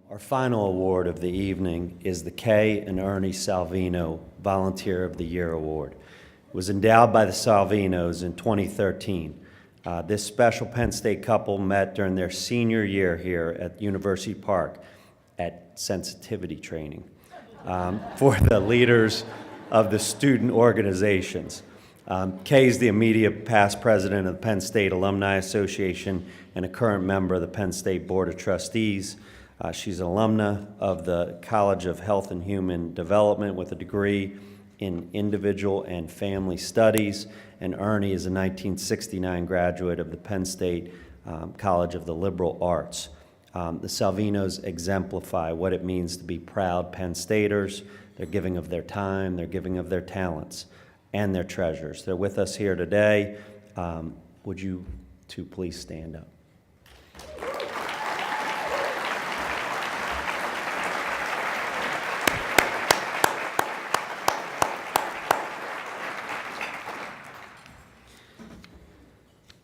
Our final award of the evening is the Kay and Ernie Salvino Volunteer of the Year Award. It was endowed by the Salvinos in 2013. This special Penn State couple met during their senior year here at University Park at sensitivity training for the leaders of the student organizations. Kay is the immediate past president of the Penn State Alumni Association and a current member of the Penn State Board of Trustees. She's an alumna of the College of Health and Human Development with a degree in individual and family studies, and Ernie is a 1969 graduate of the Penn State College of the Liberal Arts. The Salvinos exemplify what it means to be proud Penn Staters. They're giving of their time, they're giving of their talents, and their treasures. They're with us here today. Would you two please stand up?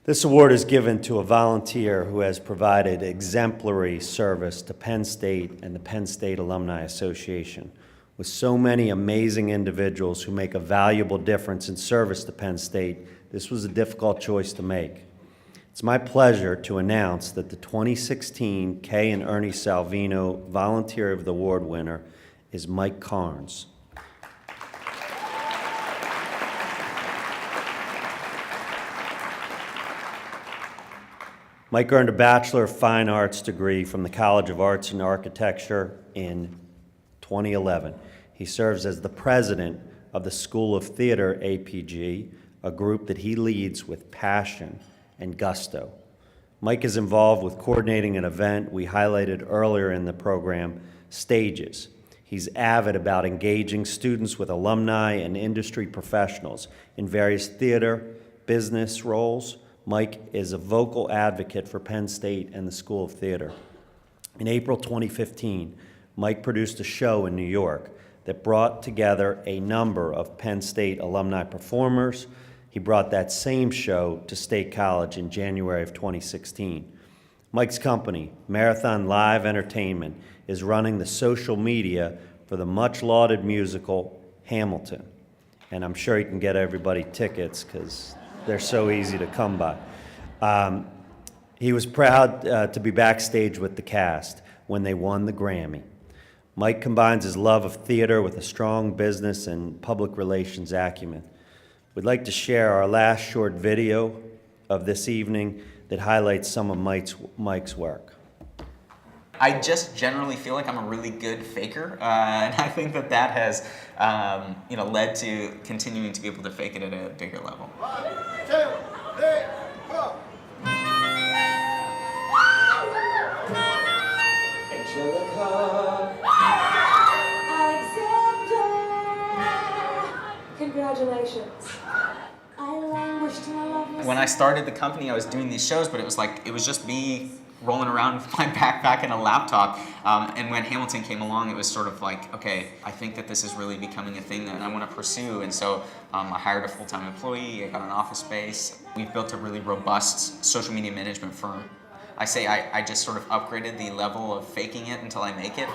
This award is given to a volunteer who has provided exemplary service to Penn State and the Penn State Alumni Association. With so many amazing individuals who make a valuable difference in service to Penn State, this was a difficult choice to make. It's my pleasure to announce that the 2016 Kay and Ernie Salvino Volunteer of the Award winner is Mike Karns. Mike earned a Bachelor of Fine Arts degree from the College of Arts and Architecture in 2011. He serves as the president of the School of Theater APG, a group that he leads with passion and gusto. Mike is involved with coordinating an event we highlighted earlier in the program, Stages. He's avid about engaging students with alumni and industry professionals in various theater, business roles. Mike is a vocal advocate for Penn State and the School of Theater. In April 2015, Mike produced a show in New York that brought together a number of Penn State alumni performers. He brought that same show to State College in January of 2016. Mike's company, Marathon Live Entertainment, is running the social media for the much-lauded musical Hamilton. And I'm sure he can get everybody tickets because they're so easy to come by. He was proud to be backstage with the cast when they won the Grammy. Mike combines his love of theater with a strong business and public relations acumen. We'd like to share our last short video of this evening that highlights some of Mike's work. I just generally feel like I'm a really good faker, and I think that has led to continuing to be able to fake it at a bigger level. 1, 2, 3, 4. Alexander, congratulations. I languished in a loveless. When I started the company, I was doing these shows, but it was just me rolling around with my backpack and a laptop. And when Hamilton came along, it was sort of like, okay, I think that this is really becoming a thing that I want to pursue. And so I hired a full-time employee, I got an office space. We've built a really robust social media management firm. I say I just sort of upgraded the level of faking it until I make it.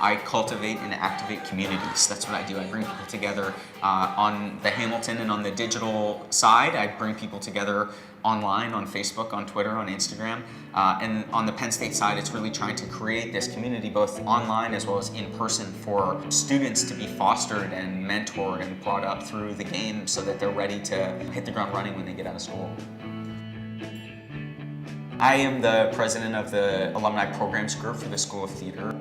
I cultivate and activate communities. That's what I do. I bring people together on the Hamilton and on the digital side. I bring people together online, on Facebook, on Twitter, on Instagram. And on the Penn State side, it's really trying to create this community both online as well as in person for students to be fostered and mentored and brought up through the game so that they're ready to hit the ground running when they get out of school. I am the president of the Alumni Programs Group for the School of Theater.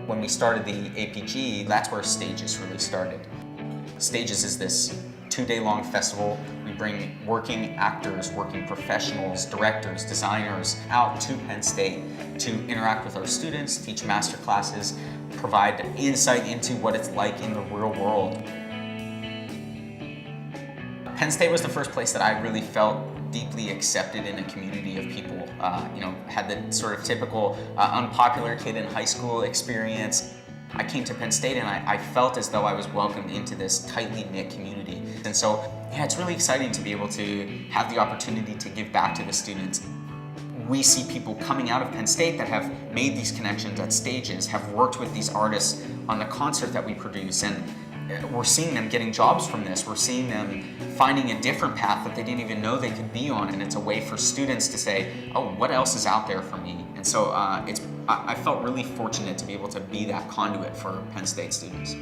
When we started the APG, that's where Stages really started. Stages is this 2-day-long festival. We bring working actors, working professionals, directors, designers out to Penn State to interact with our students, teach master classes, provide insight into what it's like in the real world. Penn State was the first place that I really felt deeply accepted in a community of people. Had the sort of typical unpopular kid in high school experience. I came to Penn State and I felt as though I was welcomed into this tightly knit community. And so, yeah, it's really exciting to be able to have the opportunity to give back to the students. we see people coming out of Penn State that have made these connections at stages, have worked with these artists on the concert that we produce, and we're seeing them getting jobs from this. We're seeing them finding a different path that they didn't even know they could be on, and it's a way for students to say, oh, what else is out there for me? And so I felt really fortunate to be able to be that conduit for Penn State students.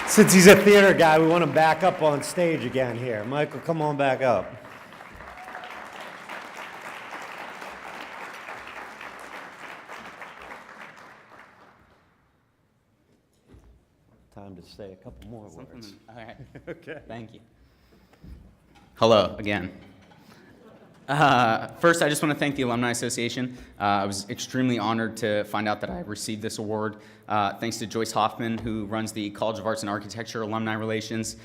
Since he's a theater guy, we want him back up on stage again here. Michael, come on back up. Time to say a couple more words. All right. Okay. Thank you. Hello again. First, I just want to thank the Alumni Association. I was extremely honored to find out that I received this award. Thanks to Joyce Hoffman, who runs the College of Arts and Architecture Alumni Relations.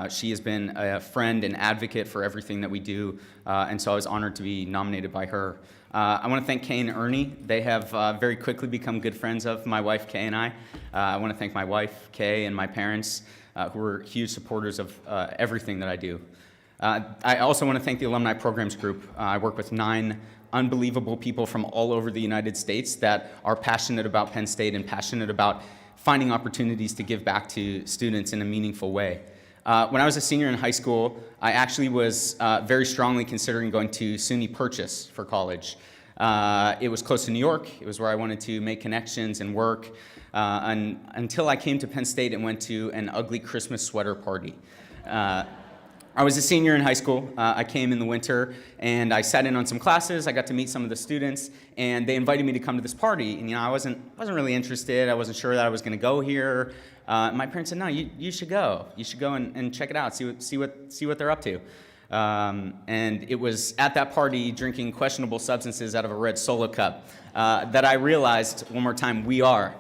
She has been a friend and advocate for everything that we do, and so I was honored to be nominated by her. I want to thank Kay and Ernie. They have very quickly become good friends of my wife, Kay, and I. I want to thank my wife, Kay, and my parents, who are huge supporters of everything that I do. I also want to thank the Alumni Programs Group. I work with 9 unbelievable people from all over the United States that are passionate about Penn State and passionate about finding opportunities to give back to students in a meaningful way. When I was a senior in high school, I actually was very strongly considering going to SUNY Purchase for college. It was close to New York. It was where I wanted to make connections and work. And until I came to Penn State and went to an ugly Christmas sweater party. I was a senior in high school. I came in the winter, and I sat in on some classes. I got to meet some of the students, and they invited me to come to this party. And I wasn't really interested. I wasn't sure that I was going to go here. My parents said, "No, you should go. You should go and check it out. See what they're up to." And it was at that party, drinking questionable substances out of a red Solo cup, that I realized one more time, we are.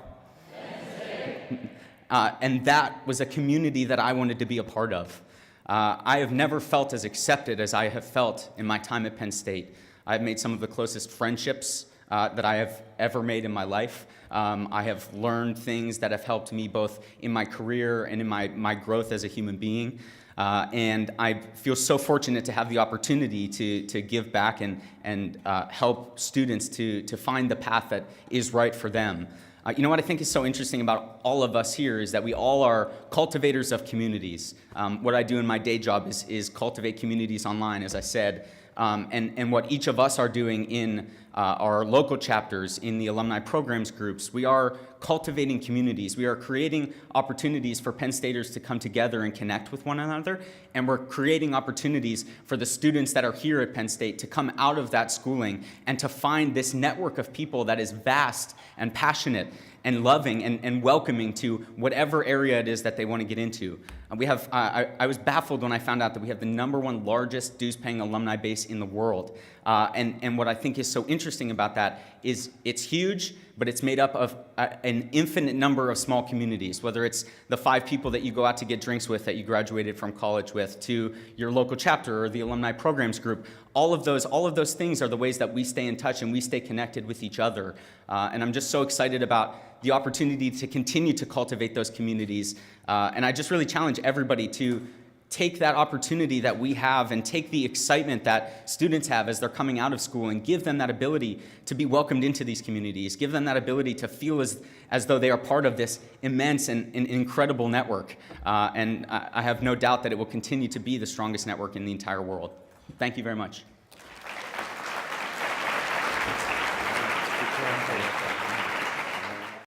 And that was a community that I wanted to be a part of. I have never felt as accepted as I have felt in my time at Penn State. I've made some of the closest friendships that I have ever made in my life. I have learned things that have helped me both in my career and in my growth as a human being. And I feel so fortunate to have the opportunity to give back and help students to find the path that is right for them. You know what I think is so interesting about all of us here is that we all are cultivators of communities. What I do in my day job is cultivate communities online, as I said. And what each of us are doing in our local chapters, in the alumni programs groups, we are cultivating communities. We are creating opportunities for Penn Staters to come together and connect with one another. And we're creating opportunities for the students that are here at Penn State to come out of that schooling and to find this network of people that is vast and passionate and loving and welcoming to whatever area it is that they want to get into. We have, I was baffled when I found out that we have the #1 largest dues-paying alumni base in the world. And what I think is so interesting about that is it's huge, but it's made up of an infinite number of small communities, whether it's the 5 people that you go out to get drinks with that you graduated from college with, to your local chapter or the alumni programs group. All of those things are the ways that we stay in touch and we stay connected with each other. And I'm just so excited about the opportunity to continue to cultivate those communities. And I just really challenge everybody to take that opportunity that we have and take the excitement that students have as they're coming out of school and give them that ability to be welcomed into these communities, give them that ability to feel as though they are part of this immense and incredible network. And I have no doubt that it will continue to be the strongest network in the entire world. Thank you very much.